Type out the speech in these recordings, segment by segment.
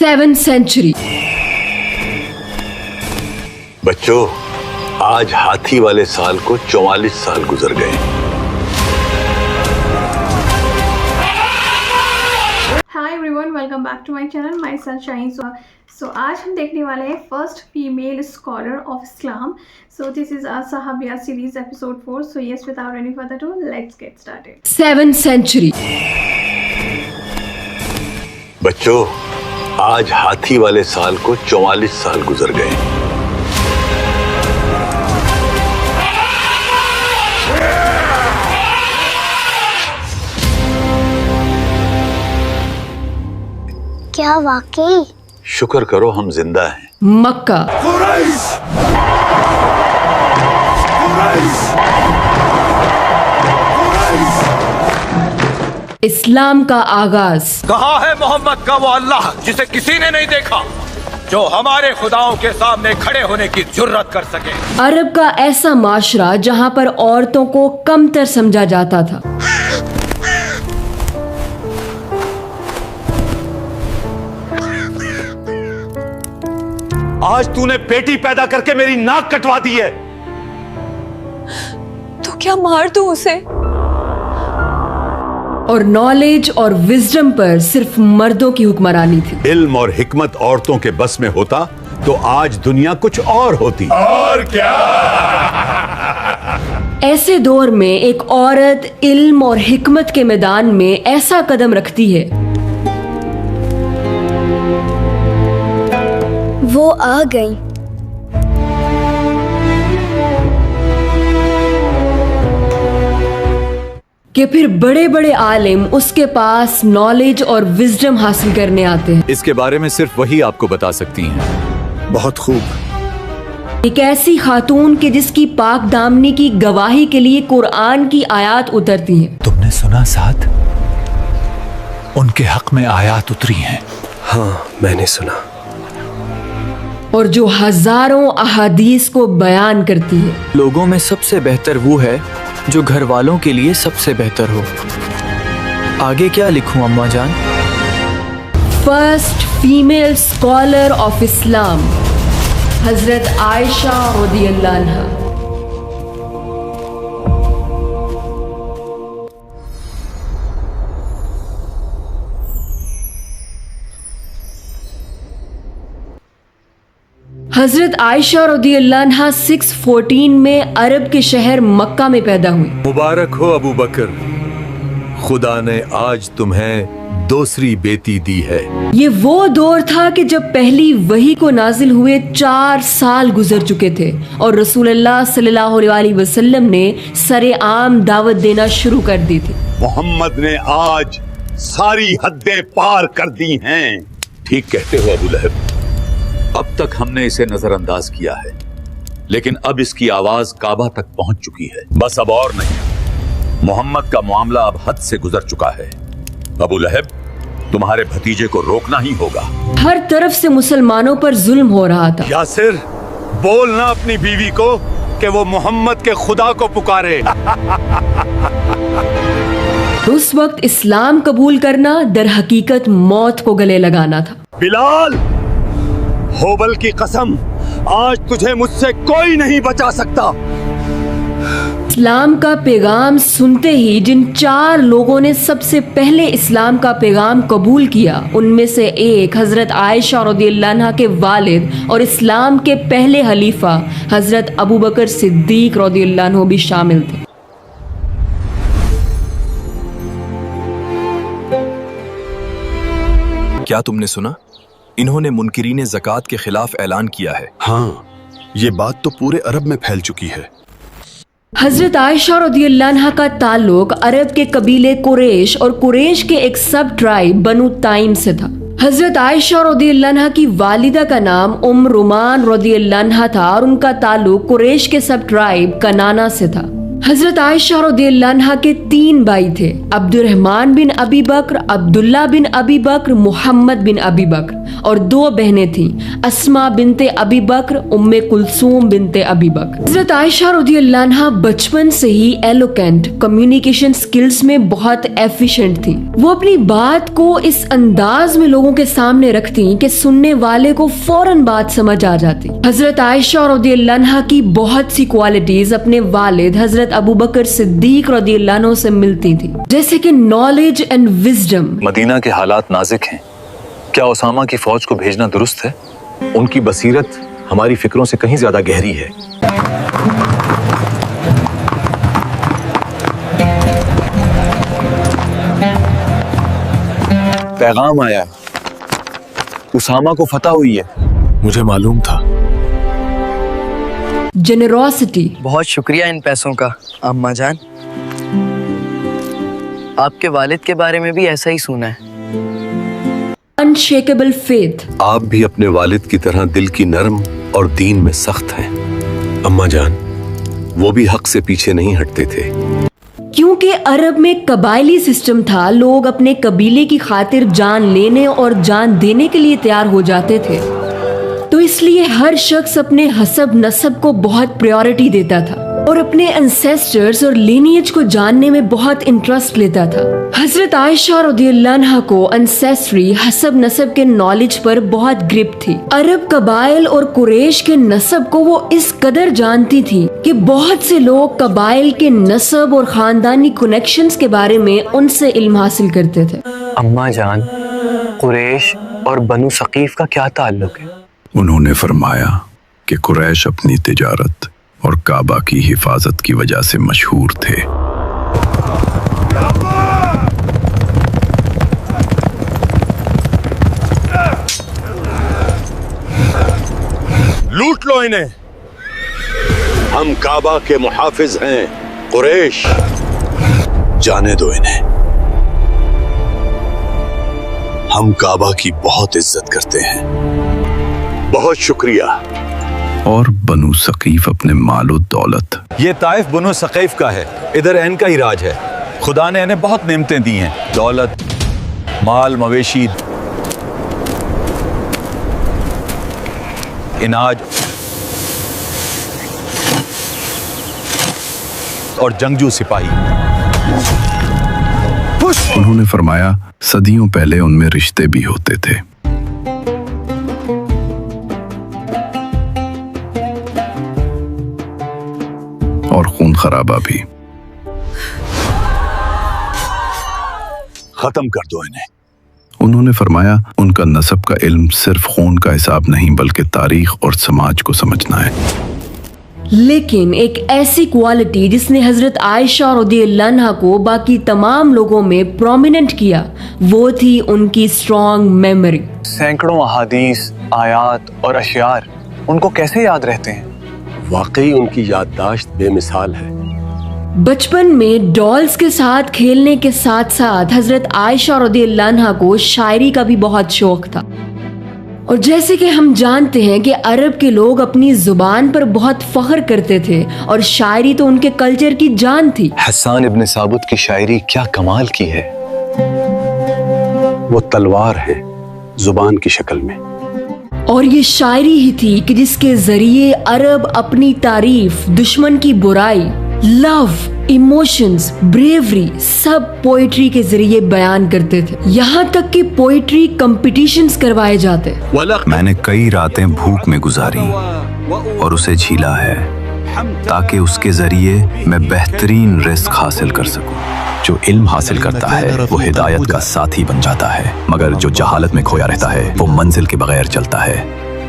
7th century। बच्चों, आज हाथी वाले साल को 44 साल गुजर गए। Hi everyone, welcome back to my channel my sunshine. So आज हम देखने वाले हैं first female scholar of Islam. So this is our सहाबिया series episode 4। So yes, without any further ado, let's get started. 7th century। बच्चों, आज हाथी वाले साल को 44 साल गुजर गए। क्या वाकई? शुक्र करो हम जिंदा हैं। मक्का। इस्लाम का आगाज। कहाँ है मोहम्मद का वो अल्लाह जिसे किसी ने नहीं देखा, जो हमारे खुदाओं के सामने खड़े होने की जुर्रत कर सके। अरब का ऐसा माशरा जहाँ पर औरतों को कमतर समझा जाता था। आज तूने बेटी पैदा करके मेरी नाक कटवा दी है। तो क्या मार दूं उसे? और नॉलेज और विजडम पर सिर्फ मर्दों की हुक्मरानी थी। इल्म और हिकमत औरतों के बस में होता तो आज दुनिया कुछ और होती। और क्या? ऐसे दौर में एक औरत इल्म और हिकमत के मैदान में ऐसा कदम रखती है। वो आ गई। कि फिर बड़े बड़े आलिम उसके पास नॉलेज और विजडम हासिल करने आते हैं। इसके बारे में सिर्फ वही आपको बता सकती हैं। बहुत खूब। एक ऐसी खातून के जिसकी पाक दामनी की गवाही के लिए कुरान की आयत उतरती हैं। तुमने सुना साथ? उनके हक में आयत उतरी हैं। हाँ, मैंने सुना। और जो हजारों अहादीस को बयान करती है। लोगों में सबसे बेहतर वो है जो घर वालों के लिए सबसे बेहतर हो। आगे क्या लिखूं अम्मा जान? फर्स्ट फीमेल स्कॉलर ऑफ इस्लाम, हजरत आयशा रज़ियल्लाहु अन्हा। हजरत आयशा रज़ियल्लाहु अन्हा 614 में अरब के शहर मक्का में पैदा हुई। मुबारक हो अबू बकर, खुदा ने आज तुम्हें दूसरी बेटी दी है। ये वो दौर था कि जब पहली वही को नाजिल हुए 4 साल गुजर चुके थे और रसूलुल्लाह सल्लल्लाहु अलैहि वसल्लम ने सरेआम दावत देना शुरू कर दी थी। मोहम्मद ने आज सारी हदें पार कर दी हैं। ठीक कहते हो अबू लहब। अब तक हमने इसे नजरअंदाज किया है, लेकिन अब इसकी आवाज काबा तक पहुंच चुकी है। बस अब और नहीं, मोहम्मद का मामला अब हद से गुजर चुका है। अबू लहब, तुम्हारे भतीजे को रोकना ही होगा। हर तरफ से मुसलमानों पर जुल्म हो रहा था। यासिर, बोलना अपनी बीवी को कि वो मोहम्मद के खुदा को पुकारे। उस वक्त इस्लाम कबूल करना दर हकीकत मौत को गले लगाना था। बिलाल, होबल की कसम, आज तुझे मुझसे कोई नहीं बचा सकता। इस्लाम का पैगाम सुनते ही जिन 4 लोगों ने सबसे पहले इस्लाम का पैगाम कबूल किया, उनमें से एक हजरत आयशा रज़ियल्लाहु अन्हा के वालिद और इस्लाम के पहले खलीफा हजरत अबू बकर सिद्दीक रज़ियल्लाहु अन्हु भी शामिल थे। क्या तुमने सुना? इन्होंने मुनकिरीन ज़कात के खिलाफ ऐलान किया है। हाँ, ये बात तो पूरे अरब में फैल चुकी है। हजरत आयशा रज़ियल्लाहु अन्हा का ताल्लुक अरब के कबीले कुरैश और कुरैश के एक सब ट्राइब बनु ताइम से था। हजरत आयशा रज़ियल्लाहु अन्हा की वालिदा का नाम रुमान रज़ियल्लाहु अन्हा था और उनका ताल्लुक कुरैश के सब ट्राइब कनाना से था। हजरत आयशा रज़ियल्लाहु अन्हा के 3 भाई थे, अब्दुर्रहमान बिन अबी बकर, अब्दुल्ला बिन अबी बकर, मोहम्मद बिन अबी बकर। और 2 बहनें थीं, अस्मा बिनते अबी बकर, उम्मे कुलसूम बिनते अबी बकर। हजरत आयशा रज़ियल्लाहु अन्हा बचपन से ही एलोकेंट, कम्युनिकेशन स्किल्स में बहुत एफिशिएंट थी। वो अपनी बात को इस अंदाज में लोगों के सामने रखती कि सुनने वाले को फौरन बात समझ आ जाती। हजरत आयशा रज़ियल्लाहु अन्हा की बहुत सी क्वालिटीज अपने वालिद हजरत अबू बकर सिद्दीक रज़ियल्लाहु अन्हु से मिलती थी, जैसे कि नॉलेज एंड विजडम। मदीना के हालात नाजुक हैं। क्या उसामा की फौज को भेजना दुरुस्त है? उनकी बसीरत हमारी फिक्रों से कहीं ज्यादा गहरी है। पैगाम आया, उसामा को फतह हुई है। मुझे मालूम था। जेनरोसिटी। बहुत शुक्रिया इन पैसों का अम्मा जान। आपके वालिद के बारे में भी ऐसा ही सुना है। Unshakeable faith. आप भी अपने वालिद की तरह दिल की नरम और दीन में सख्त हैं। अम्मा जान, वो भी हक से पीछे नहीं हटते थे। क्योंकि अरब में कबायली सिस्टम था, लोग अपने कबीले की खातिर जान लेने और जान देने के लिए तैयार हो जाते थे, तो इसलिए हर शख्स अपने हसब नसब को बहुत प्रायोरिटी देता था और अपने एंसेस्टर्स और लिनिएज को जानने में बहुत इंटरेस्ट लेता था। हजरत आयशा रज़ियल्लाहु अन्हा को एंसेस्ट्री, हसब नसब के नॉलेज पर बहुत ग्रिप थी। अरब कबाइल और कुरैश के नसब को वो इस कदर जानती थी कि बहुत से लोग कबाइल के नसब और खानदानी कनेक्शंस के बारे में उनसे इल्म हासिल करते थे। अम्मा जान, कुरैश और बनु सकीफ का क्या ताल्लुक है? उन्होंने फरमाया कि कुरैश अपनी तिजारत और काबा की हिफाजत की वजह से मशहूर थे। लूट लो इन्हें। हम काबा के मुहाफिज हैं कुरैश, जाने दो इन्हें। हम काबा की बहुत इज्जत करते हैं। बहुत शुक्रिया। और बनु सकीफ अपने मालो दौलत। ये ताइफ बनु सकीफ का है, इधर इनका ही राज है। खुदा ने इन्हें बहुत नेमतें दी हैं, दौलत, माल, मवेशी, इनाज और जंगजू सिपाही। उन्होंने फरमाया सदियों पहले उनमें रिश्ते भी होते थे। और खून खराबा भी। खत्म कर दो इन्हें। उन्होंने फरमाया उनका नसब का इल्म सिर्फ खून का हिसाब नहीं बल्कि तारीख और समाज को समझना है। लेकिन एक ऐसी क्वालिटी जिसने हजरत आयशा रज़ियल्लाहु अन्हा को बाकी तमाम लोगों में प्रोमिनेंट किया, वो थी उनकी स्ट्रॉन्ग मेमोरी। सैकड़ों अहादीस, आयात और अशियार उनको कैसे याद रहते हैं? वाकई उनकी याददाश्त बेमिसाल है। बचपन में डॉल्स के साथ खेलने के साथ साथ हजरत आयशा रज़ियल्लाहु अन्हा को शायरी का भी बहुत शौक था। और जैसे कि हम जानते हैं कि अरब के लोग अपनी जुबान पर बहुत फख्र करते थे और शायरी तो उनके कल्चर की जान थी। हसन इब्न साबुत की शायरी क्या कमाल की है। वो तलवार है जुबान की शक्ल में। और ये शायरी ही थी कि जिसके जरिए अरब अपनी तारीफ, दुश्मन की बुराई, लव, इमोशंस, ब्रेवरी सब पोइट्री के जरिए बयान करते थे। यहाँ तक कि पोइट्री कंपटीशंस करवाए जाते। मैंने कई रातें भूख में गुजारी और उसे झीला है ताकि उसके जरिए मैं बेहतरीन रिस्क हासिल कर सकूं। जो इल्म हासिल करता है वो हिदायत का साथी बन जाता है, मगर जो जहालत में खोया रहता है वो मंजिल के बगैर चलता है।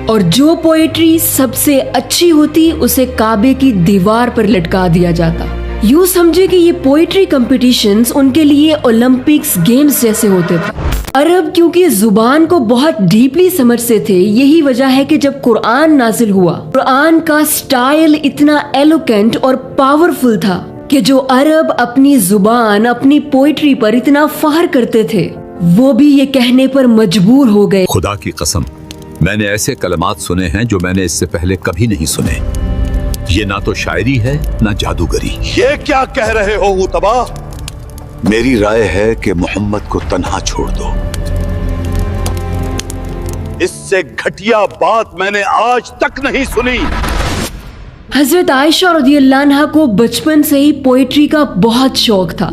और जो पोएट्री सबसे अच्छी होती उसे काबे की दीवार पर लटका दिया जाता। यूँ समझे कि ये पोएट्री कंपटीशंस उनके लिए ओलंपिक्स गेम्स जैसे होते थे। अरब क्योंकि जुबान को बहुत डीपली समझते थे, यही वजह है कि जब कुरान नाजिल हुआ, कुरान का स्टाइल इतना एलोकेंट और पावरफुल था कि जो अरब अपनी जुबान, अपनी पोइट्री पर इतना फख्र करते थे, वो भी ये कहने पर मजबूर हो गए। खुदा की कसम, मैंने ऐसे कलमात सुने हैं जो मैंने इससे पहले कभी नहीं सुने। ये ना तो शायरी है ना जादूगरी। ये क्या कह रहे हो उतबा? मेरी राय है कि मोहम्मद को तन्हा छोड़ दो। इससे घटिया बात मैंने आज तक नहीं सुनी। हजरत आयशा रज़ियल्लाहु अन्हा को बचपन से ही पोइट्री का बहुत शौक था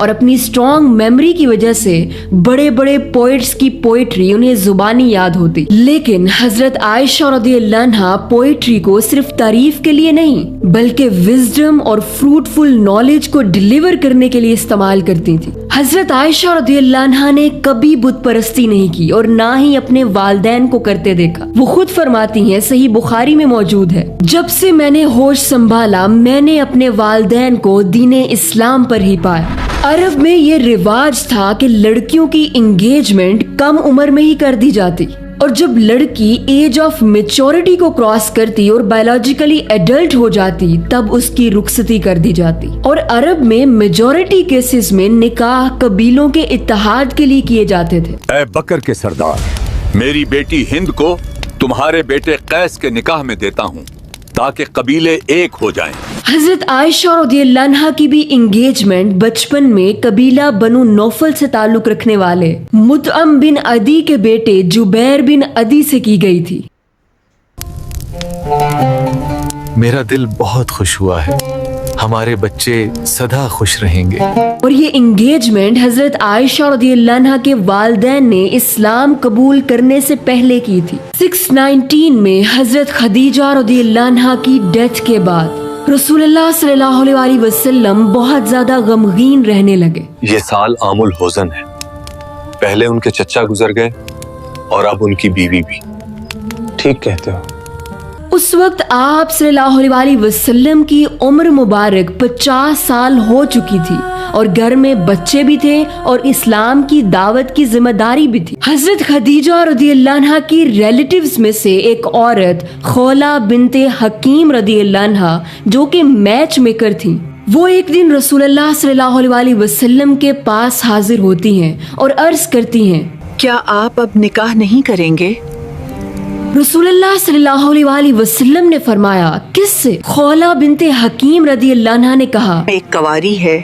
और अपनी स्ट्रॉन्ग मेमोरी की वजह से बड़े बड़े पोइट्स की पोइट्री उन्हें जुबानी याद होती। लेकिन हजरत आयशा रज़ियल्लाहु अन्हा पोइट्री को सिर्फ तारीफ के लिए नहीं बल्कि विजडम और फ्रूटफुल नॉलेज को डिलीवर करने के लिए इस्तेमाल करती थी। हजरत आयशा रज़ियल्लाहु अन्हा ने कभी बुत परस्ती नहीं की और ना ही अपने वालिदैन को करते देखा। वो खुद फरमाती हैं, सही बुखारी में मौजूद है, जब से मैंने होश संभाला मैंने अपने वालिदैन को दीने इस्लाम पर ही पाया। अरब में ये रिवाज था कि लड़कियों की एंगेजमेंट कम उम्र में ही कर दी जाती और जब लड़की एज ऑफ मेच्योरिटी को क्रॉस करती और बायोलॉजिकली एडल्ट हो जाती तब उसकी रुखसती कर दी जाती। और अरब में मेजॉरिटी केसेस में निकाह कबीलों के इत्तेहाद के लिए किए जाते थे। ऐ बकर के सरदार, मेरी बेटी हिंद को तुम्हारे बेटे कैस के निकाह में देता हूँ ताकि कबीले एक हो जाएं। हजरत आयशा रज़ियल्लाहु अन्हा की भी एंगेजमेंट बचपन में कबीला बनु नौफल से ताल्लुक रखने वाले मुतअम बिन अदी के बेटे जुबैर बिन अदी से की गई थी। मेरा दिल बहुत खुश हुआ है, हमारे बच्चे सदा खुश रहेंगे। और ये एंगेजमेंट हजरत आयशा रज़ियल्लाहु अन्हा के वालिदैन ने इस्लाम कबूल करने से पहले की थी। 619 में हजरत खदीजा रज़ियल्लाहु अन्हा की डेथ के बाद रसूलुल्लाह सल्लल्लाहु अलैहि वसल्लम बहुत ज्यादा गमगीन रहने लगे। ये साल आमुल होजन है, पहले उनके चचा गुजर गए और अब उनकी बीवी भी। ठीक कहते हो। उस वक्त आप सल्लल्लाहु अलैहि वसल्लम की उम्र मुबारक 50 साल हो चुकी थी और घर में बच्चे भी थे और इस्लाम की दावत की जिम्मेदारी भी थी। हजरत खदीजा रज़ियल्लाहु अन्हा की रिलेटिव्स में से एक औरत खौला बिनते हकीम रज़ियल्लाहु अन्हा जो कि मैच मेकर थी, वो एक दिन रसूलुल्लाह सल्लल्लाहु अलैहि वसल्लम के पास हाजिर होती हैं और अर्ज करती हैं, क्या आप अब निकाह नहीं करेंगे? रसूलुल्लाह सल्लल्लाहु अलैहि वसल्लम ने फरमाया, किससे? खौला बिनते हकीम रज़ियल्लाहु अन्हा ने कहा, एक कंवारी है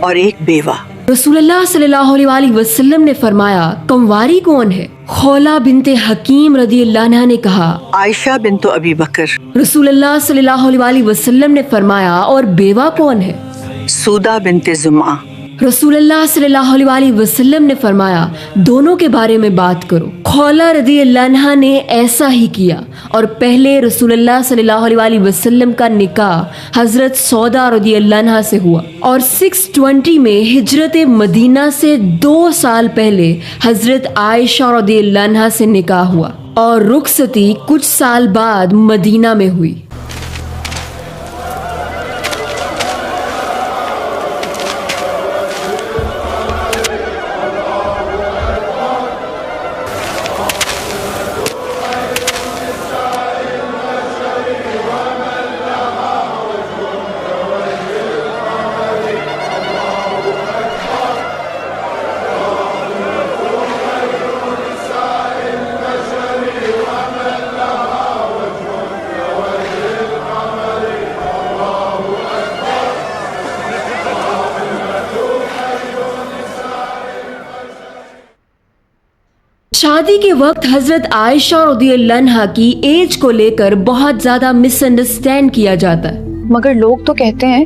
और एक बेवा। रसूलुल्लाह सल्लल्लाहु अलैहि वसल्लम ने फरमाया, कंवारी कौन है? खौला बिनते हकीम रज़ियल्लाहु अन्हा ने कहा, आयशा बिन्तो अबी बकर। रसूलुल्लाह सल्लल्लाहु अलैहि वसल्लम ने फरमाया, और बेवा कौन है? सूदा बिनते जुमा। रसूलुल्लाह सल्लल्लाहु अलैहि वसल्लम ने फरमाया, दोनों के बारे में बात करो। खौला रज़ियल्लाहु अन्हा ने ऐसा ही किया और पहले रसूलुल्लाह सल्लल्लाहु अलैहि वसल्लम का निकाह हजरत सौदा रज़ियल्लाहु अन्हा से हुआ और 620 में हिजरत मदीना से 2 साल पहले हजरत आयशा रज़ियल्लाहु अन्हा से निकाह हुआ और रुखसती कुछ साल बाद मदीना में हुई। शादी के वक्त हजरत आयशा रज़ियल्लाहु अन्हा की एज को लेकर बहुत ज्यादा मिसअंडरस्टैंड किया जाता है। मगर लोग तो कहते हैं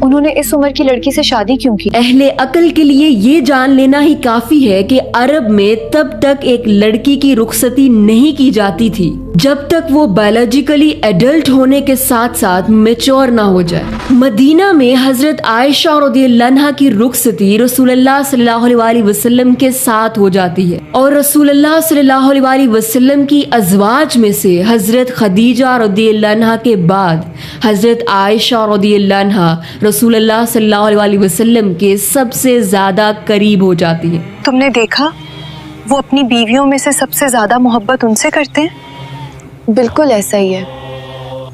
उन्होंने इस उम्र की लड़की से शादी क्यों की? अहले अकल के लिए ये जान लेना ही काफी है कि अरब में तब तक एक लड़की की रुखसती नहीं की जाती थी जब तक वो बायोलॉजिकली एडल्ट होने के साथ साथ मैच्योर ना हो जाए। मदीना में हजरत आयशा रज़ियल्लाहु अन्हा की रुखसती रसूलुल्लाह सल्लल्लाहु अलैहि वसल्लम के साथ हो जाती है और रसूलुल्लाह सल्लल्लाहु अलैहि वसल्लम की अज़वाज में से हजरत खदीजा रज़ियल्लाहु अन्हा के बाद हजरत आयशा रज़ियल्लाहु अन्हा रसूलुल्लाह सल्लल्लाहु अलैहि वसल्लम के सबसे ज्यादा करीब हो जाती है। तुमने देखा वो अपनी बीवियों में से सबसे ज्यादा मोहब्बत उनसे करते हैं। बिल्कुल ऐसा ही है।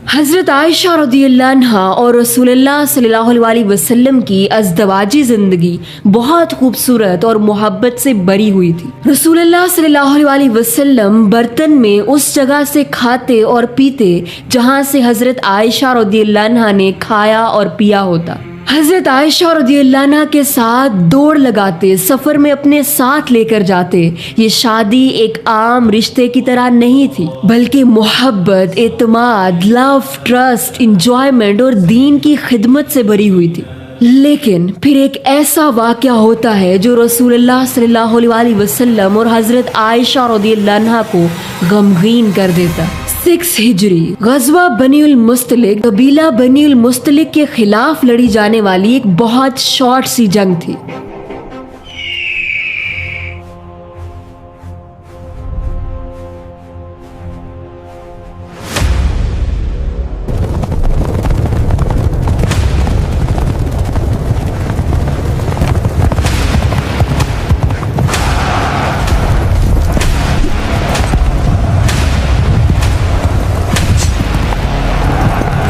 हजरत आयशा रज़ियल्लाहु अन्हा और रसूलुल्लाह सल्लल्लाहु अलैहि वसल्लम की अज़दवाजी जिंदगी बहुत खूबसूरत और मोहब्बत से भरी हुई थी। रसूलुल्लाह सल्लल्लाहु अलैहि वसल्लम बर्तन में उस जगह से खाते और पीते जहां से हजरत आयशा रज़ियल्लाहु अन्हा ने खाया और पिया होता। हजरत आयशा रज़ियल्लाहु अन्हा के साथ दौड़ लगाते, सफर में अपने साथ लेकर जाते। ये शादी एक आम रिश्ते की तरह नहीं थी, बल्कि मोहब्बत, एतमाद, लव, ट्रस्ट, इंजॉयमेंट और दीन की खिदमत से भरी हुई थी। लेकिन फिर एक ऐसा वाक़या होता है जो रसूलुल्लाह सल्लल्लाहु अलैहि वसल्लम और हजरत आयशा रज़ियल्लाहु अन्हा को गमगीन कर देता। 6 हिजरी गज़वा बनीउल मुस्तलिक, कबीला बनीउल मुस्तलिक के खिलाफ लड़ी जाने वाली एक बहुत शॉर्ट सी जंग थी।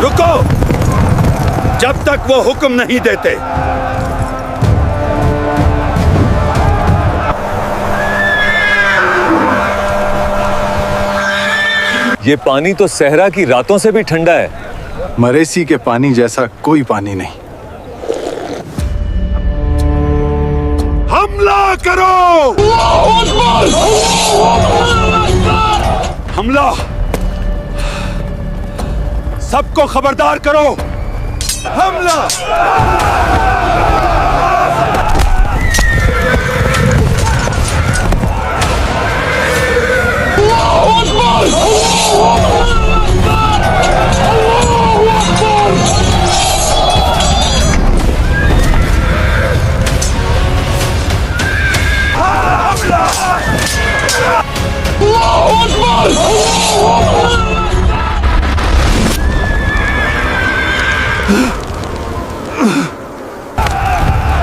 रुको, जब तक वो हुक्म नहीं देते। ये पानी तो सहरा की रातों से भी ठंडा है। मरेसी के पानी जैसा कोई पानी नहीं। हमला करो! हमला! सबको खबरदार करो! हमला!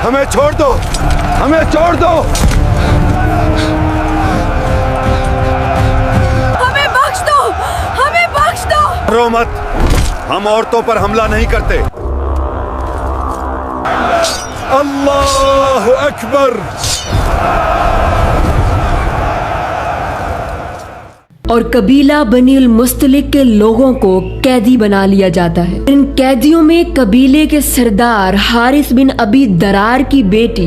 हमें छोड़ दो! हमें छोड़ दो! हमें बख्श दो! हमें बख्श दो! रो मत, हम औरतों पर हमला नहीं करते। अल्लाह अकबर! और कबीला बनीउल मुस्तलिक के लोगों को कैदी बना लिया जाता है। इन कैदियों में कबीले के सरदार हारिस बिन अबी दरार की बेटी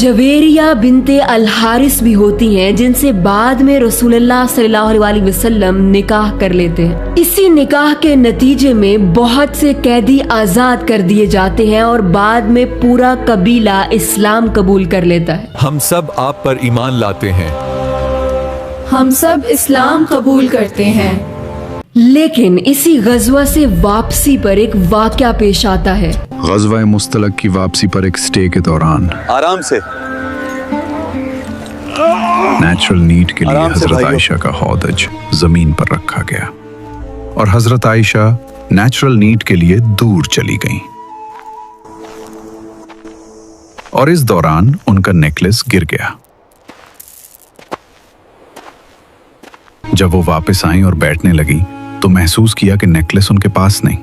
जवेरिया बिनते अल हारिस भी होती हैं, जिनसे बाद में रसूलुल्लाह सल्लल्लाहु अलैहि वसल्लम निकाह कर लेते हैं। इसी निकाह के नतीजे में बहुत से कैदी आजाद कर दिए जाते हैं और बाद में पूरा कबीला इस्लाम कबूल कर लेता है। हम सब आप पर ईमान लाते हैं। हम सब इस्लाम कबूल करते हैं। लेकिन इसी गज़वा से वापसी पर एक वाक़या पेश आता है। गज़वा मुस्तलक की वापसी पर एक स्टे के दौरान आराम से नेचुरल नीड के लिए हजरत आयशा का हौदज जमीन पर रखा गया और हजरत आयशा नेचुरल नीड के लिए दूर चली गईं। और इस दौरान उनका नेकलेस गिर गया। जब वो वापस आई और बैठने लगी तो महसूस किया कि नेकलेस उनके पास नहीं,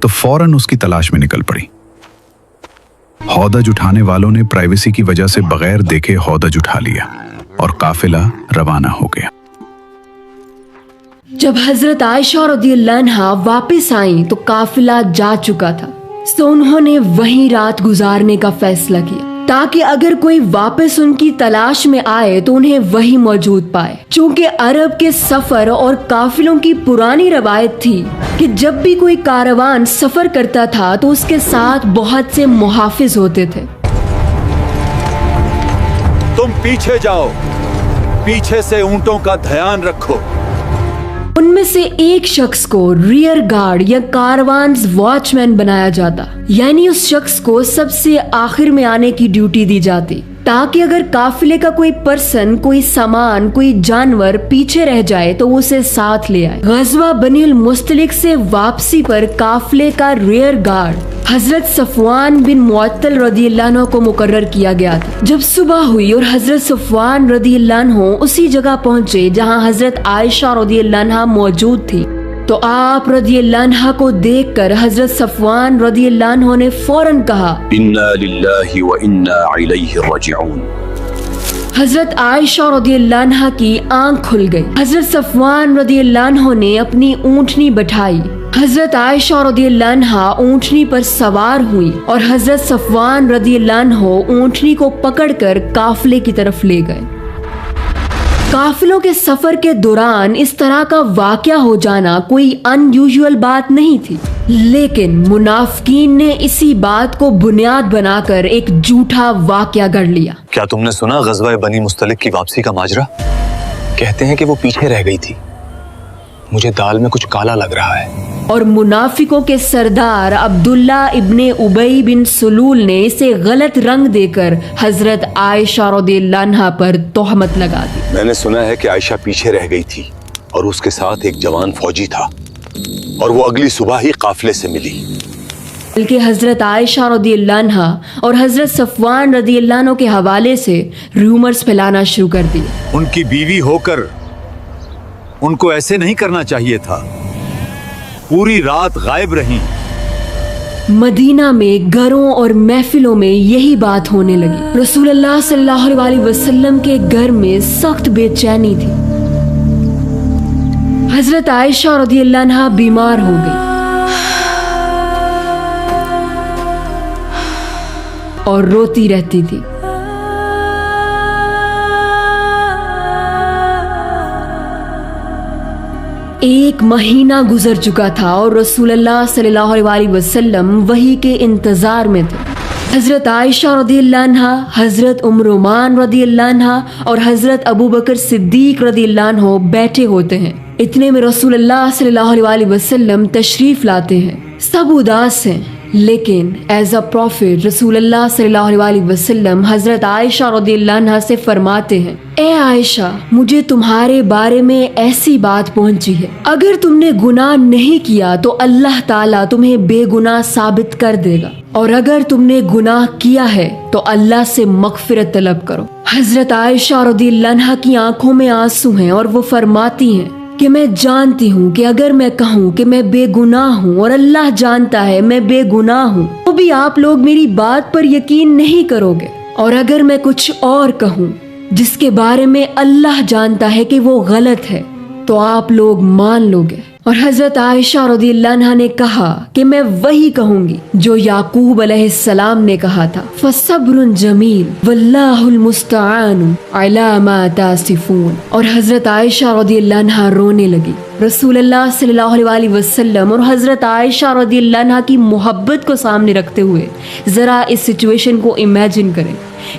तो फौरन उसकी तलाश में निकल पड़ी। हौदज उठाने वालों ने प्राइवेसी की वजह से बगैर देखे हौदज उठा लिया और काफिला रवाना हो गया। जब हजरत आयशा रज़ियल्लाहु अन्हा वापस आई तो काफिला जा चुका था, तो उन्होंने वहीं रात गुजारने का फैसला किया ताकि अगर कोई वापस उनकी तलाश में आए तो उन्हें वहीं मौजूद पाए। चूंकि अरब के सफर और काफिलों की पुरानी रवायत थी कि जब भी कोई कारवान सफर करता था तो उसके साथ बहुत से मुहाफिज होते थे। तुम पीछे जाओ, पीछे से ऊंटों का ध्यान रखो। उनमें से एक शख्स को रियर गार्ड या कारवान्स वॉचमैन बनाया जाता, यानी उस शख्स को सबसे आखिर में आने की ड्यूटी दी जाती ताकि अगर काफिले का कोई पर्सन, कोई सामान, कोई जानवर पीछे रह जाए तो उसे साथ ले आए। गज़वा बनीउल मुस्तलिक से वापसी पर काफिले का रियर गार्ड हजरत सफवान बिन मुअत्तल रज़ियल्लाहु अन्हु को मुकर्रर किया गया था। जब सुबह हुई और हजरत सफवान रज़ियल्लाहु अन्हु उसी जगह पहुंचे जहां हजरत आयशा रज़ियल्लाहु अन्हा मौजूद थी, तो आप रज़ियल्लाहु अन्हा को देखकर हजरत सफवान रज़ियल्लाहु अन्हु ने फौरन कहा, इन्ना लिल्लाहि व इन्ना इलैहि राजिऊन। हजरत आयशा रज़ियल्लाहु अन्हा की आंख खुल गई। हजरत सफवान रज़ियल्लाहु अन्हु ने अपनी ऊंटनी बैठाई हजरत आयशा रदियल्लाहु अन्हा ऊंटनी पर सवार हुई और हजरत सफवान रदियल्लाहु अन्हु ऊंटनी को पकड़कर काफिले की तरफ ले गए। काफिलों के सफर के दौरान इस तरह का वाकया हो जाना कोई अनयूजुअल बात नहीं थी, लेकिन मुनाफिकीन ने इसी बात को बुनियाद बनाकर एक झूठा वाकया गढ़ लिया। क्या तुमने सुना गज़वा बनी मुस्तलिक की वापसी का माजरा? कहते हैं कि वो पीछे रह गई थी। मुझे दाल में कुछ काला लग रहा है। और मुनाफिकों के सरदार अब्दुल्ला इब्ने उबई बिन सुलूल ने इसे गलत रंग देकर हजरत आयशा रदियल्लाहु अन्हा पर तोहमत लगा दी। मैंने सुना है कि आयशा पीछे रह गई थी और उसके साथ एक जवान फौजी था और वो अगली सुबह ही काफिले से मिली। बल्कि हजरत आयशा रदियल्लाहु अन्हा और हजरत सफवान रदियल्लाहु अन्हु के हवाले से रूमर्स फैलाना शुरू कर दिए। उनकी बीवी होकर उनको ऐसे नहीं करना चाहिए था। पूरी रात गायब रही। मदीना में घरों और महफिलों में यही बात होने लगी। रसूलुल्लाह सल्लल्लाहु अलैहि वसल्लम के घर में सख्त बेचैनी थी। हजरत आयशा रदियल्लाहु अन्हा बीमार हो गई और रोती रहती थी। एक महीना गुजर चुका था और रसूलुल्लाह सल्लल्लाहु अलैहि वसल्लम वही के इंतजार में थे। हजरत आयशा रदियल्लाहु अन्हा, हजरत उम्रुमान रदियल्लाहु अन्हा और हजरत अबू बकर सिद्दीक रदियल्लाहु अन्हु बैठे होते हैं। इतने में रसूलुल्लाह सल्लल्लाहु अलैहि वसल्लम तशरीफ लाते हैं। सब उदास हैं, लेकिन एज अ प्रॉफिट रसूलुल्लाह सल्लल्लाहु अलैहि वसल्लम हजरत आयशा रदियल्लाहु अन्हा से फरमाते हैं, ए आयशा, मुझे तुम्हारे बारे में ऐसी बात पहुंची है, अगर तुमने गुनाह नहीं किया तो अल्लाह ताला तुम्हें बेगुनाह साबित कर देगा, और अगर तुमने गुनाह किया है तो अल्लाह से मगफिरत तलब करो। हजरत आयशा रदियल्लाहु अन्हा की आंखों में आंसू हैं और वो फरमाती हैं कि मैं जानती हूँ कि अगर मैं कहूँ कि मैं बेगुनाह हूँ और अल्लाह जानता है मैं बेगुनाह हूँ, तो भी आप लोग मेरी बात पर यकीन नहीं करोगे, और अगर मैं कुछ और कहूँ जिसके बारे में अल्लाह जानता है कि वो गलत है, तो आप लोग मान लोगे। और हजरत आयशा रदियल्लाहु अन्हा ने कहा कि मैं वही कहूंगी जो याकूब अलैहिस्सलाम ने कहा था, फसब्रुन जमील वल्लाहुल मुस्तआनु अला मा तासिफून। और हजरत आयशा रदियल्लाहु अन्हा रोने लगी। रसूलुल्लाह सल्लल्लाहु अलैहि वसल्लम और हजरत आयशा रदियल्लाहु अन्हा की मोहब्बत को सामने रखते हुए जरा इस सिचुएशन को इमेजिन करें,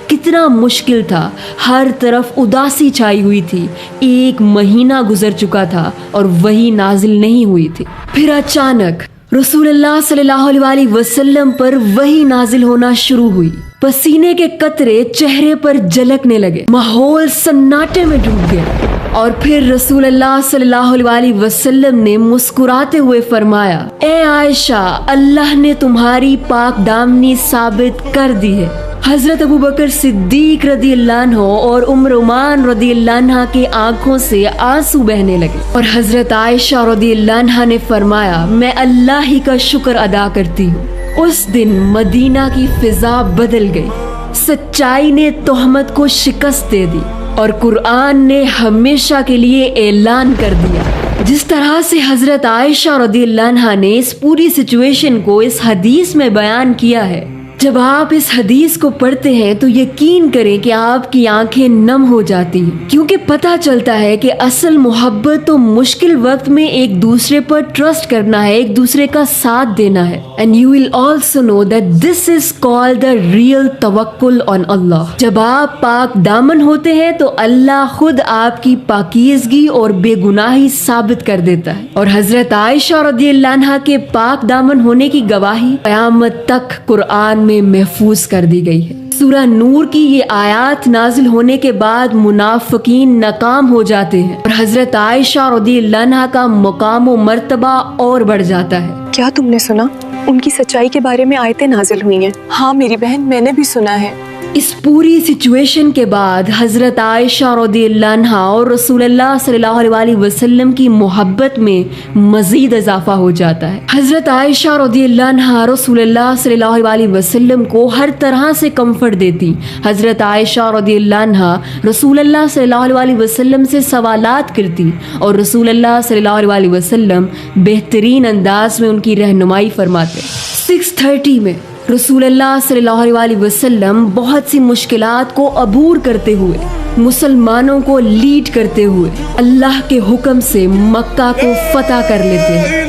कितना मुश्किल था। हर तरफ उदासी छाई हुई थी। एक महीना गुजर चुका था और वही नाजिल नहीं हुई थी। फिर अचानक रसूलुल्लाह सल्लल्लाहु अलैहि वसल्लम पर वही नाजिल होना शुरू हुई। पसीने के कतरे चेहरे पर झलकने लगे। माहौल सन्नाटे में डूब गया और फिर रसूलुल्लाह सल्लल्लाहु अलैहि वसल्लम ने मुस्कुराते हुए फरमाया, ए आयशा, अल्लाह ने तुम्हारी पाक दामनी साबित कर दी है। हजरत अबू बकर सिद्दीक रदियल्लाहु अन्हु और उम्रुमान रदियल्लाहु अन्हा की आंखों से आंसू बहने लगे और हजरत आयशा रदियल्लाहु अन्हा ने फरमाया, मैं अल्लाह ही का शुक्र अदा करती हूँ। उस दिन मदीना की फिजा बदल गई। सच्चाई ने तोहमत को शिकस्त दे दी और कुरान ने हमेशा के लिए ऐलान कर दिया। जिस तरह से हजरत आयशा रदियल्लाहु अन्हा ने इस पूरी सिचुएशन को इस हदीस में बयान किया है, जब आप इस हदीस को पढ़ते हैं तो यकीन करें कि आपकी आंखें नम हो जाती हैं, क्योंकि पता चलता है कि असल मोहब्बत तो मुश्किल वक्त में एक दूसरे पर ट्रस्ट करना है, एक दूसरे का साथ देना है। And you will also know that this is called the real तवक्कुल ऑन अल्लाह। जब आप पाक दामन होते हैं तो अल्लाह खुद आपकी पाकीज़गी और बेगुनाही साबित कर देता है। और हजरत आयशा रदियल्लाहु अन्हा के पाक दामन होने की गवाही क़यामत तक कुरान में महफूज कर दी गई है। सूरह नूर की ये आयत नाजिल होने के बाद मुनाफिकीन नाकाम हो जाते हैं और हजरत आयशा रदियल्लाहु अन्हा का मकाम व मर्तबा और बढ़ जाता है। क्या तुमने सुना? उनकी सच्चाई के बारे में आयतें नाजिल हुई हैं। हाँ मेरी बहन, मैंने भी सुना है। इस पूरी सिचुएशन के बाद हजरत आयशा रज़ियल्लाहु अन्हा और रसूलुल्लाह सल्लल्लाहु अलैहि वसल्लम की मोहब्बत में मजीद इजाफा हो जाता है। हजरत आयशा रज़ियल्लाहु अन्हा रसूलुल्लाह सल्लल्लाहु अलैहि वसल्लम को हर तरह से कंफर्ट देती। हजरत आयशा रज़ियल्लाहु अन्हा रसूलुल्लाह सल्लल्लाहु अलैहि वसल्लम से सवालात करती और रसूलुल्लाह सल्लल्लाहु अलैहि वसल्लम बेहतरीन अंदाज में उनकी रहनुमाई फरमाते। 6:30 में रसूलुल्लाह सल्लल्लाहु अलैहि वसल्लम बहुत सी मुश्किलात को अबूर करते हुए, मुसलमानों को लीड करते हुए अल्लाह के हुक्म से मक्का को फतह कर लेते हैं।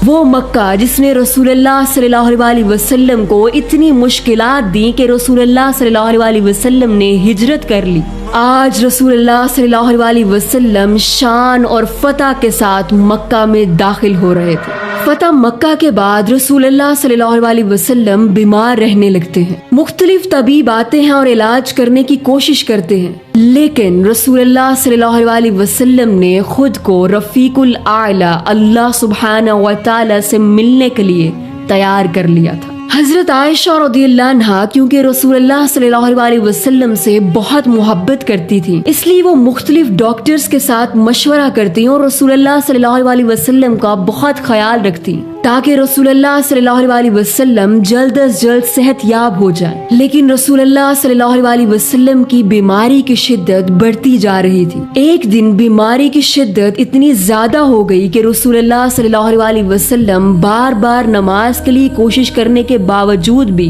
वो मक्का जिसने रसूलुल्लाह सल्लल्लाहु अलैहि वसल्लम को इतनी मुश्किलात दी कि रसूलुल्लाह सल्लल्लाहु अलैहि वसल्लम ने हिजरत कर ली। आज रसूलुल्लाह सल्लल्लाहु अलैहि वसल्लम शान और फतह के साथ मक्का में दाखिल हो रहे थे। फतह मक्का के बाद रसूलुल्लाह सल्लल्लाहु अलैहि वसल्लम बीमार रहने लगते हैं। मुख्तलिफ तबीब आते हैं और इलाज करने की कोशिश करते हैं, लेकिन रसूलुल्लाह सल्लल्लाहु अलैहि वसल्लम ने खुद को रफीकुल आला अल्लाह सुब्हानहू व तआला से मिलने के लिए तैयार कर लिया था। हजरत आयशा रज़ियल्लाहु अन्हा क्योंकि रसूलुल्लाह सल्लल्लाहु अलैहि वसल्लम से बहुत मोहब्बत करती थी, इसलिए वो मुख्तलिफ डॉक्टर्स के साथ मशवरा करती और रसूलुल्लाह सल्लल्लाहु अलैहि वसल्लम का बहुत ख्याल रखती ताकि रसूलुल्लाह सल्लल्लाहु अलैहि वसल्लम जल्द अज जल्द सेहतयाब हो जाए। लेकिन रसूलुल्लाह सल्लल्लाहु अलैहि वसल्लम की बीमारी की शिद्दत बढ़ती जा रही थी। एक दिन बीमारी की शिद्दत इतनी ज्यादा हो गई कि रसूलुल्लाह सल्लल्लाहु अलैहि वसल्लम बार बार नमाज के लिए कोशिश करने के बावजूद भी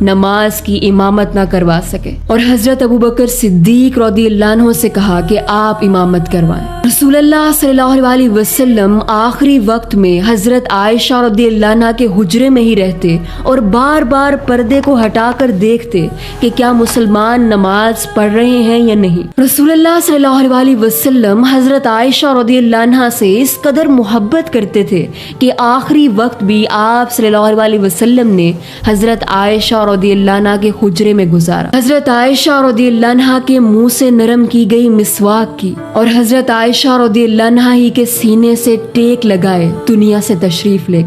नमाज की इमामत न करवा सके और हजरत अबू बकर सिद्दीक रज़ियल्लाहु अन्हु से कहा कि आप इमामत करवाएं। रसूलुल्लाह सल्लल्लाहु अलैहि वसल्लम आखिरी वक्त में हजरत आयशा रज़ियल्लाहु अन्हा के हुजरे में ही रहते और बार बार पर्दे को हटाकर देखते कि क्या मुसलमान नमाज पढ़ रहे हैं या नहीं। रसूलुल्लाह सल्लल्लाहु अलैहि वसल्लम हजरत आयशा रज़ियल्लाहु अन्हा से इस कदर मोहब्बत करते थे कि आखिरी वक्त भी आप सल्लल्लाहु अलैहि वसल्लम ने हजरत आयशा रज़ियल्लाहु अन्हा के हुजरे में गुजारा। हजरत आयशा रज़ियल्लाहु अन्हा के मुंह से नरम की गई मिसवाक की और हजरत आयशा रज़ियल्लाहु अन्हा ही के सीने से टेक लगाए दुनिया से तशरीफ ले गए।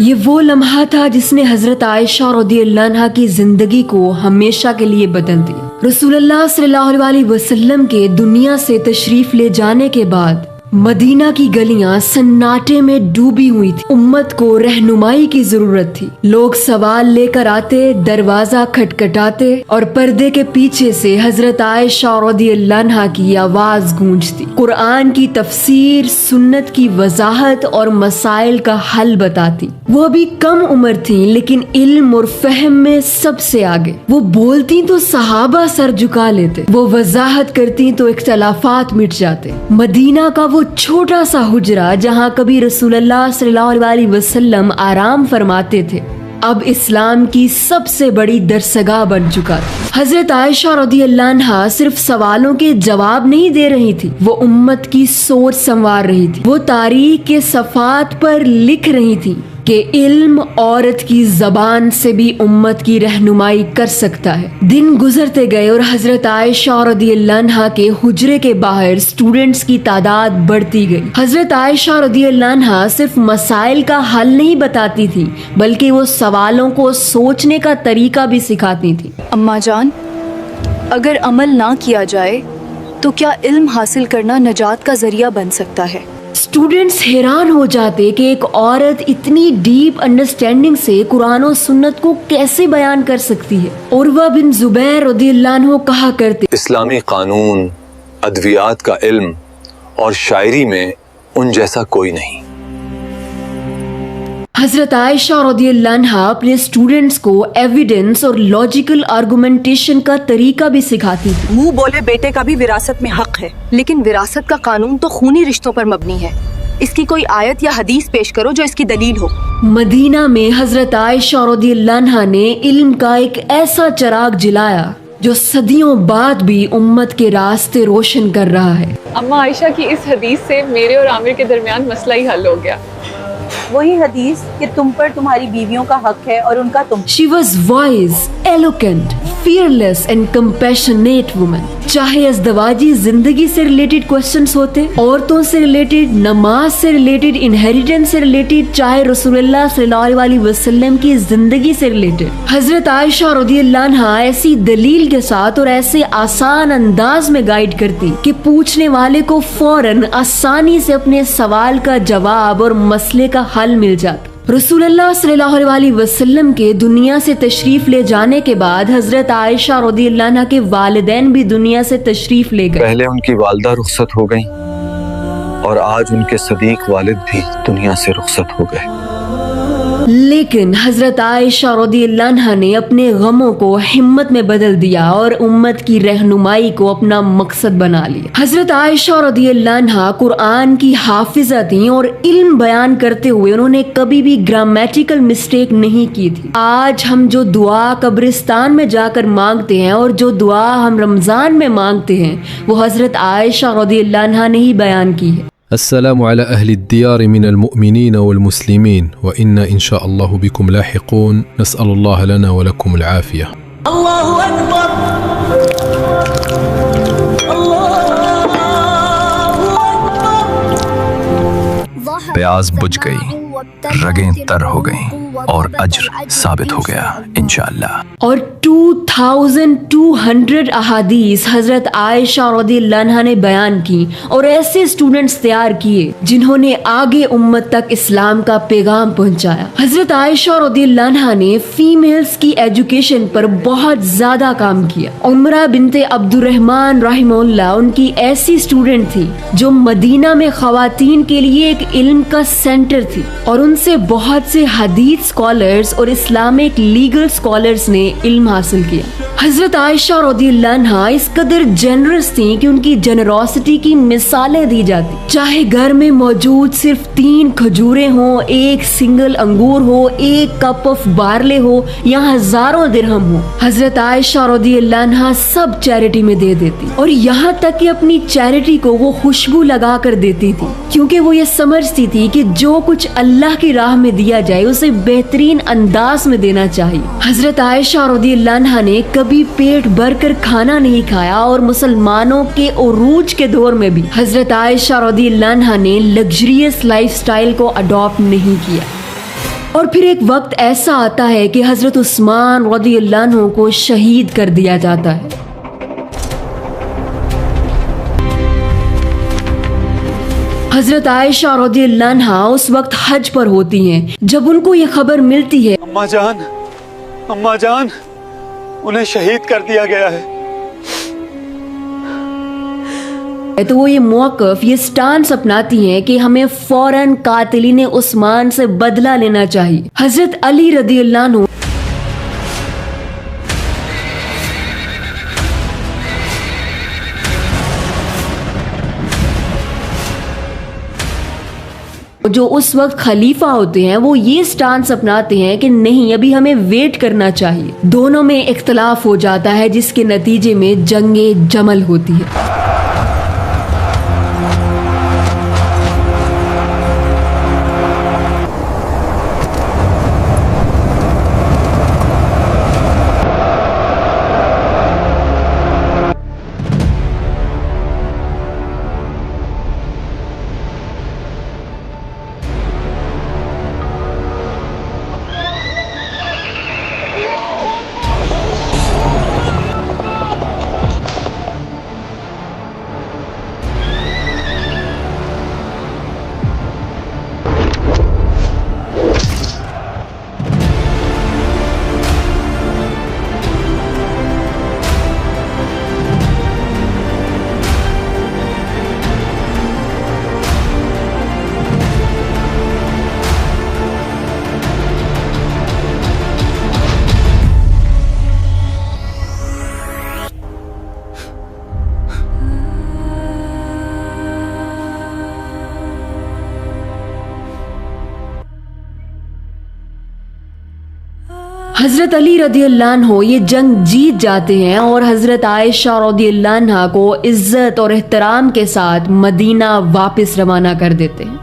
ये वो लम्हा था जिसने हजरत आयशा रज़ियल्लाहु अन्हा की जिंदगी को हमेशा के लिए बदल दिया। रसूलुल्लाह सल्लल्लाहु अलैहि वसल्लम के दुनिया से तशरीफ ले जाने के बाद मदीना की गलियां सन्नाटे में डूबी हुई थी। उम्मत को रहनुमाई की जरूरत थी। लोग सवाल लेकर आते, दरवाजा खटखटाते और पर्दे के पीछे से हजरत आयशा रज़ियल्लाहु अन्हा की आवाज गूंजती। कुरान की तफसीर, सुन्नत की वजाहत और मसाइल का हल बताती। वो अभी कम उम्र थी लेकिन इल्म और फहम में सबसे आगे। वो बोलती तो सहाबा सर झुका लेते, वो वजाहत करती तो इख्तलाफात मिट जाते। मदीना का वो छोटा सा हुजरा जहाँ कभी रसूलुल्लाह सल्लल्लाहु अलैहि वसल्लम आराम फरमाते थे, अब इस्लाम की सबसे बड़ी दरसगाह बन चुका था। हजरत आयशा रज़ियल्लाहु अन्हा सिर्फ सवालों के जवाब नहीं दे रही थी, वो उम्मत की सोच संवार रही थी। वो तारीख के सफ़ात पर लिख रही थी कि इल्म औरत की जबान से भी उम्मत की रहनुमाई कर सकता है। दिन गुजरते गए और हजरत आयशा रज़ियल्लाहु अन्हा के हुजरे के बाहर स्टूडेंट्स की तादाद बढ़ती गई। हजरत आयशा रज़ियल्लाहु अन्हा सिर्फ मसाइल का हल नहीं बताती थी बल्कि वो सवालों को सोचने का तरीका भी सिखाती थी। अम्मा जान, अगर अमल ना किया जाए तो क्या इल्म हासिल करना नजात का जरिया बन सकता है? स्टूडेंट्स हैरान हो जाते कि एक औरत इतनी डीप अंडरस्टैंडिंग से कुरान और सुन्नत को कैसे बयान कर सकती है। उर्वा बिन जुबैर रज़ियल्लाहु अन्हु कहा करते, इस्लामी कानून, अद्वियात का इल्म और शायरी में उन जैसा कोई नहीं। हजरत आयशा रज़ियल्लाहु अन्हा अपने स्टूडेंट्स को एविडेंस और लॉजिकल आर्गुमेंटेशन का तरीका भी सिखाती थी। मुंह बोले बेटे का भी विरासत में हक है, लेकिन विरासत का कानून तो खूनी रिश्तों पर मबनी है। इसकी कोई आयत या हदीस पेश करो जो इसकी दलील हो। मदीना में हजरत आयशा रज़ियल्लाहु अन्हा ने इल्म का एक ऐसा चिराग जलाया जो सदियों बाद भी उम्मत के रास्ते रोशन कर रहा है। अम्मा आयशा की इस हदीस से मेरे और आमिर के दरमियान मसला ही हल हो गया। वही हदीस कि तुम पर तुम्हारी बीवियों का हक है और उनका तुम। She was wise, eloquent, fearless and compassionate woman। चाहे अज़दवाजी जिंदगी से रिलेटेड क्वेश्चंस होते, औरतों से रिलेटेड, नमाज से रिलेटेड, इनहेरिटेंस से रिलेटेड, चाहे रसूलुल्लाह सल्लल्लाहु अलैहि वसल्लम की जिंदगी से रिलेटेड, हजरत आयशा रज़ियल्लाहु अन्हा ऐसी दलील के साथ और ऐसे आसान अंदाज में गाइड करती कि पूछने वाले को फौरन आसानी से अपने सवाल का जवाब और मसले का हल मिल जाता। रसूलुल्लाह सल्लल्लाहु अलैहि वसल्लम के दुनिया से तशरीफ ले जाने के बाद हजरत आयशा रज़ियल्लाहु अन्हा के वालिदैन भी दुनिया से तशरीफ ले गए। पहले उनकी वालिदा रुखसत हो गई और आज उनके सदीक वालिद भी दुनिया से रुखसत हो गए। लेकिन हजरत आयशा रज़ियल्लाहु अन्हा ने अपने गमों को हिम्मत में बदल दिया और उम्मत की रहनुमाई को अपना मकसद बना लिया। हजरत आयशा रज़ियल्लाहु अन्हा कुरान की हाफिजा थी और इल्म बयान करते हुए उन्होंने कभी भी ग्रामेटिकल मिस्टेक नहीं की थी। आज हम जो दुआ कब्रिस्तान में जाकर मांगते हैं और जो दुआ हम रमजान में मांगते हैं वो हजरत आयशा रज़ियल्लाहु अन्हा ने ही बयान की है। अस्सलामु अला अहली दियार मिनल मुअमिनीन वल मुस्लिमीन व इन्ना इंशाअल्लाहु बिकुम लाहिकून नस्अलुल्लाह लना व लकुमुल आफिया। अल्लाहु अकबर। प्यास बुझ गई, रगें तर हो गईं और अज्र साबित हो गया इंशाअल्लाह। और 2200 अहादीस हजरत आयशा रज़ियल्लाहु अन्हा ने बयान की और ऐसे स्टूडेंट्स तैयार किए जिन्होंने आगे उम्मत तक इस्लाम का पैगाम पहुंचाया। हजरत आयशा रज़ियल्लाहु अन्हा ने फीमेल्स की एजुकेशन पर बहुत ज्यादा काम किया। उमरा बिनते अब्दुर्रहमान रहमहुल्लाह उनकी ऐसी स्टूडेंट थी जो मदीना में खवातीन के लिए एक इल्म का सेंटर थी और उनसे बहुत से हदीस स्कॉलर्स और इस्लामिक लीगल स्कॉलर्स ने इल्म हासिल किया। हजरत आयशा रज़ियल्लाहु अन्हा इस कदर जेनरस थी कि उनकी जेनरोसिटी की मिसालें दी जाती। चाहे घर में मौजूद सिर्फ 3 खजूरें हो, 1 सिंगल अंगूर हो, 1 कप ऑफ बार्ले हो या हजारों दिरहम हो, हजरत आयशा रज़ियल्लाहु अन्हा सब चैरिटी में दे देती और यहाँ तक कि अपनी चैरिटी को वो खुशबू लगा कर देती थी, क्योंकि वो ये समझती थी कि जो कुछ अल्लाह की राह में दिया जाए उसे बेहतरीन अंदाज में देना चाहिए। हजरत आयशा रज़ियल्लाहु अन्हा ने कभी पेट भर कर खाना नहीं खाया और मुसलमानों के उरूज के दौर में भी हजरत आयशा रज़ियल्लाहु अन्हा ने लग्जरियस लाइफस्टाइल को अडॉप्ट नहीं किया। और फिर एक वक्त ऐसा आता है कि हजरत उस्मान रज़ियल्लाहु अन्हु को शहीद कर दिया जाता है। हजरत आयशा रज़ियल्लाहु अन्हा उस वक्त हज पर होती हैं जब उनको ये खबर मिलती है अम्मा जान उन्हें शहीद कर दिया गया है। तो वो ये मौक़िफ़, ये स्टांस अपनाती हैं कि हमें फौरन कातिलीन उस्मान से बदला लेना चाहिए। हजरत अली रज़ियल्लाहु अन्हु जो उस वक्त खलीफा होते हैं वो ये स्टांस अपनाते हैं कि नहीं, अभी हमें वेट करना चाहिए। दोनों में इख्तलाफ हो जाता है जिसके नतीजे में जंगे जमल होती है। हजरत अली रदियल्लाहु अन्हु ये जंग जीत जाते हैं और हजरत आयशा रदियल्लाहु अन्हा को इज्जत और एहतराम के साथ मदीना वापस रवाना कर देते हैं।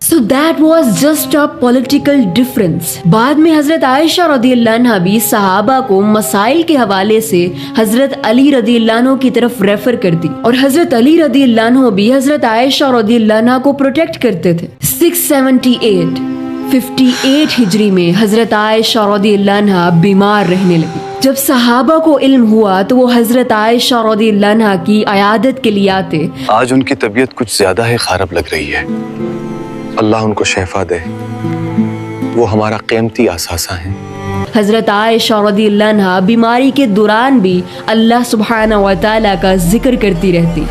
So that was just a political difference। बाद में हजरत आयशा रदियल्लाहु अन्हा भी सहाबा को मसाइल के हवाले से हजरत अली रदियल्लाहु अन्हु की तरफ रेफर करती और हजरत अली रदियल्लाहु अन्हु भी हजरत आयशा रदियल्लाहु अन्हा को प्रोटेक्ट करते थे। 58 हिजरी में हजरत आयशा रदियल्लाहु अन्हा बीमार रहने लगी। जब सहाबा को इल्म हुआ तो वो हजरत आयशा रदियल्लाहु अन्हा की अयादत के लिए आते। आज उनकी तबीयत कुछ ज्यादा ही खराब लग रही है, अल्लाह उनको शफा दे, वो हमारा कीमती असासा है। हजरत आयशा रदियल्लाहु अन्हा बीमारी के दौरान भी अल्लाह सुब्हानहू व तआला का जिक्र करती रहती।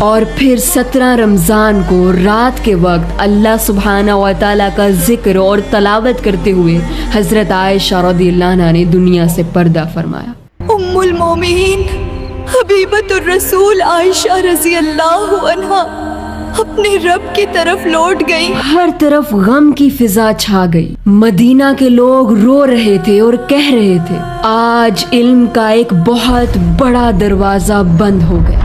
और फिर 17 रमजान को रात के वक्त अल्लाह सुब्हानहू व तआला का जिक्र और तलावत करते हुए हजरत आयशा रदियल्लाहु अन्हा ने दुनिया से पर्दा फरमाया। उम्मुल मोमिनीन हबीबतुर रसूल आयशा रज़ियल्लाहु अन्हा अपने रब की तरफ लौट गई। हर तरफ गम की फिजा छा गई। मदीना के लोग रो रहे थे और कह रहे थे, आज इल्म का एक बहुत बड़ा दरवाजा बंद हो गया।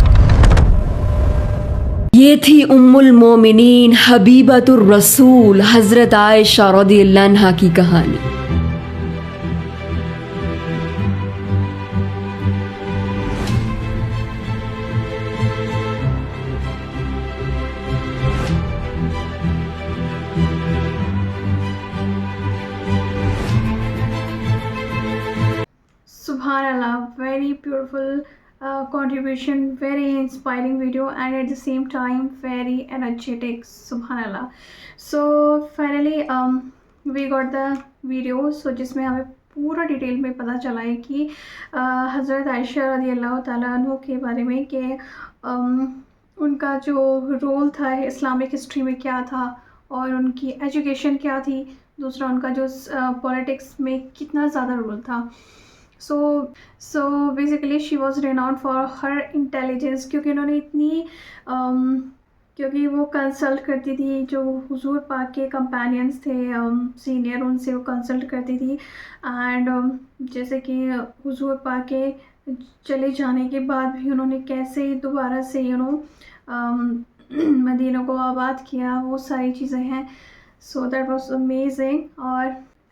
ये थी उम्मुल मोमिनीन हबीबतुर रसूल हजरत आयशा रदियल्लाहु अन्हा की कहानी। Subhanallah, very beautiful contribution, very inspiring video, and at the same time very energetic. Subhanallah. So finally we got the video, so जिसमें हमें पूरा डिटेल में पता चला है कि हज़रत आयशा रज़ियल्लाहु ताला अन्हु के बारे में कि उनका जो रोल था इस्लामिक हिस्ट्री में क्या था और उनकी एजुकेशन क्या थी, दूसरा उनका जो पॉलिटिक्स में कितना ज़्यादा रोल था। So basically she was renowned for her intelligence, क्योंकि उन्होंने इतनी क्योंकि वो कंसल्ट करती थी जो हुजूर पाक के कंपेनियंस थे सीनियर, उनसे वो कंसल्ट करती थी। एंड जैसे कि हुजूर पाक के चले जाने के बाद भी उन्होंने कैसे दोबारा से मदीना को आबाद किया, वो सारी चीज़ें हैं। So that was amazing.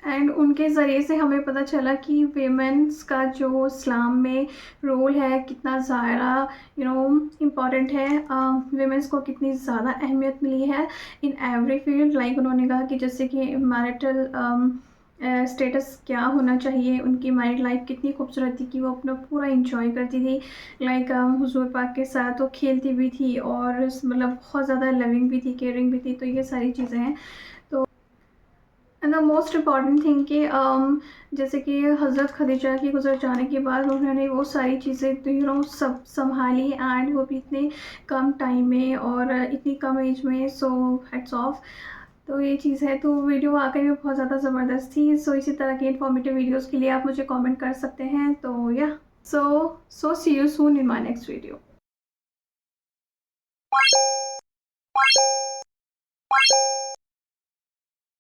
And उनके ज़रिए से हमें पता चला कि वेमेंस का जो इस्लाम में रोल है कितना ज़्यादा इम्पॉर्टेंट है, वेमेंस को कितनी ज़्यादा अहमियत मिली है इन एवरी फील्ड। लाइक उन्होंने कहा कि जैसे कि मैरिटल स्टेटस क्या होना चाहिए, उनकी मैरिड लाइफ कितनी खूबसूरत थी कि वो अपना पूरा इंजॉय करती थी। लाइक हुजूर पाक के साथ वो खेलती भी थी और मतलब बहुत ज़्यादा लविंग भी थी, केयरिंग भी थी। तो ये सारी चीज़ें हैं। तो and the most important thing कि जैसे कि हज़रत खदीजा के गुजर जाने के बाद उन्होंने वो सारी चीज़ें सब संभाली, एंड वो भी इतने कम टाइम में और इतनी कम एज में। So hats off. तो ये चीज़ है। तो वीडियो वाकई में बहुत ज़्यादा ज़बरदस्त थी। सो इसी तरह की इन्फॉर्मेटिव वीडियोज़ के लिए आप मुझे कॉमेंट कर सकते हैं। तो yeah so see you soon in my next video.